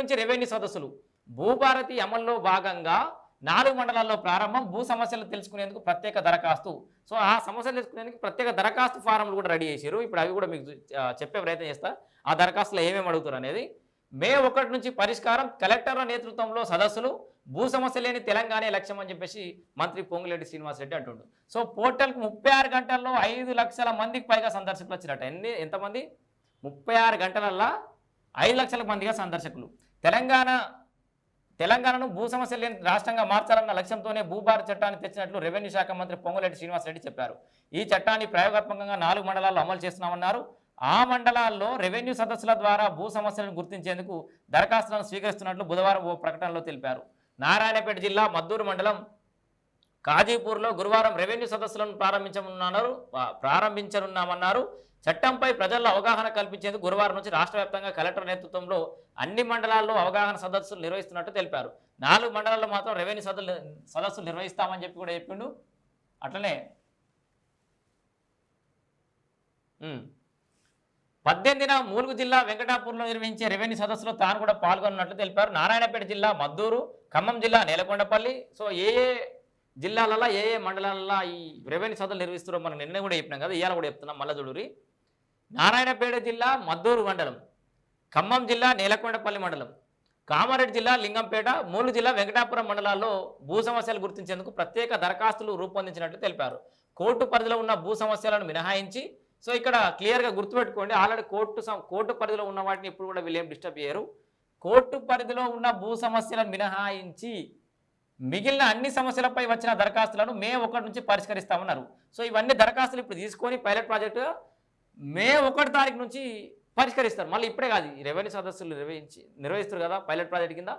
నుంచి రెవెన్యూ సదస్సులు. భూభారతి అమల్లో భాగంగా 4 మండలాల్లో ప్రారంభం. భూ సమస్యలు తెలుసుకునేందుకు ప్రత్యేక దరఖాస్తు. సో ఆ సమస్యలు తెలుసుకునేందుకు ప్రత్యేక దరఖాస్తు ఫారంలు కూడా రెడీ చేశారు. ఇప్పుడు అవి కూడా మీకు చెప్పే ప్రయత్నం చేస్తా. ఆ దరఖాస్తులో ఏమేమి అడుగుతారు అనేది. మే 1 నుంచి పరిష్కారం. కలెక్టర్ల నేతృత్వంలో సదస్సులు. భూ సమస్య లేని తెలంగాణ లక్ష్యం అని చెప్పేసి మంత్రి పొంగులేటి శ్రీనివాసరెడ్డి అంటుండు. సో పోర్టల్కు 36 గంటల్లో 5 లక్షల మందికి పైగా సందర్శకులు వచ్చినట్ట. ఎంతమంది? 36 గంటలల్లో 5 లక్షల మందిగా సందర్శకులు. తెలంగాణను భూ సమస్య లేని రాష్ట్రంగా మార్చాలన్న లక్ష్యంతోనే భూభారతి చట్టాన్ని తెచ్చినట్లు రెవెన్యూ శాఖ మంత్రి పొంగులేటి శ్రీనివాసరెడ్డి చెప్పారు. ఈ చట్టాన్ని ప్రయోగాత్మకంగా 4 మండలాల్లో అమలు చేస్తున్నామన్నారు. ఆ మండలాల్లో రెవెన్యూ సదస్సుల ద్వారా భూ సమస్యలను గుర్తించేందుకు దరఖాస్తులను స్వీకరిస్తున్నట్లు బుధవారం ఓ ప్రకటనలో తెలిపారు. నారాయణపేట జిల్లా మద్దూరు మండలం కాజీపూర్లో గురువారం రెవెన్యూ సదస్సులను ప్రారంభించనున్నామన్నారు. చట్టంపై ప్రజల్లో అవగాహన కల్పించేందుకు గురువారం నుంచి రాష్ట్ర వ్యాప్తంగా కలెక్టర్ నేతృత్వంలో అన్ని మండలాల్లో అవగాహన సదస్సులు నిర్వహిస్తున్నట్టు తెలిపారు. 4 మండలాల్లో మాత్రం రెవెన్యూ సదస్సులు నిర్వహిస్తామని చెప్పి కూడా చెప్పిండు. అట్లనే 18న ములుగు జిల్లా వెంకటాపూర్లో నిర్వహించే రెవెన్యూ సదస్సులో తాను కూడా పాల్గొన్నట్లు తెలిపారు. నారాయణపేట జిల్లా మద్దూరు, ఖమ్మం జిల్లా నేలకొండపల్లి. సో ఏ జిల్లాలలో ఏ మండలాలలో ఈ రెవెన్యూ సదస్సులు నిర్వహిస్తారో మనం నిన్న కూడా చెప్పినాం కదా, ఇవాళ కూడా చెప్తున్నాం మళ్ళా చూడురి. నారాయణపేట జిల్లా మద్దూరు మండలం, ఖమ్మం జిల్లా నేలకొండపల్లి మండలం, కామారెడ్డి జిల్లా లింగంపేట, ములుగు జిల్లా వెంకటాపురం మండలాల్లో భూ సమస్యలు గుర్తించేందుకు ప్రత్యేక దరఖాస్తులు రూపొందించినట్లు తెలిపారు. కోర్టు పరిధిలో ఉన్న భూ సమస్యలను మినహాయించి, సో ఇక్కడ క్లియర్గా గుర్తుపెట్టుకోండి, ఆల్రెడీ కోర్టు పరిధిలో ఉన్న వాటిని ఇప్పుడు కూడా వీళ్ళు ఏం డిస్టర్బ్ చేయరు. కోర్టు పరిధిలో ఉన్న భూ సమస్యలను మినహాయించి మిగిలిన అన్ని సమస్యలపై వచ్చిన దరఖాస్తులను మే 1 నుంచి పరిష్కరిస్తామన్నారు. సో ఇవన్నీ దరఖాస్తులు ఇప్పుడు తీసుకొని పైలట్ ప్రాజెక్టు మే 1 తారీఖు నుంచి పరిష్కరిస్తారు. మళ్ళీ ఇప్పుడే కాదు, రెవెన్యూ సదస్సులు నిర్వహిస్తారు కదా పైలట్ ప్రాజెక్ట్ కింద,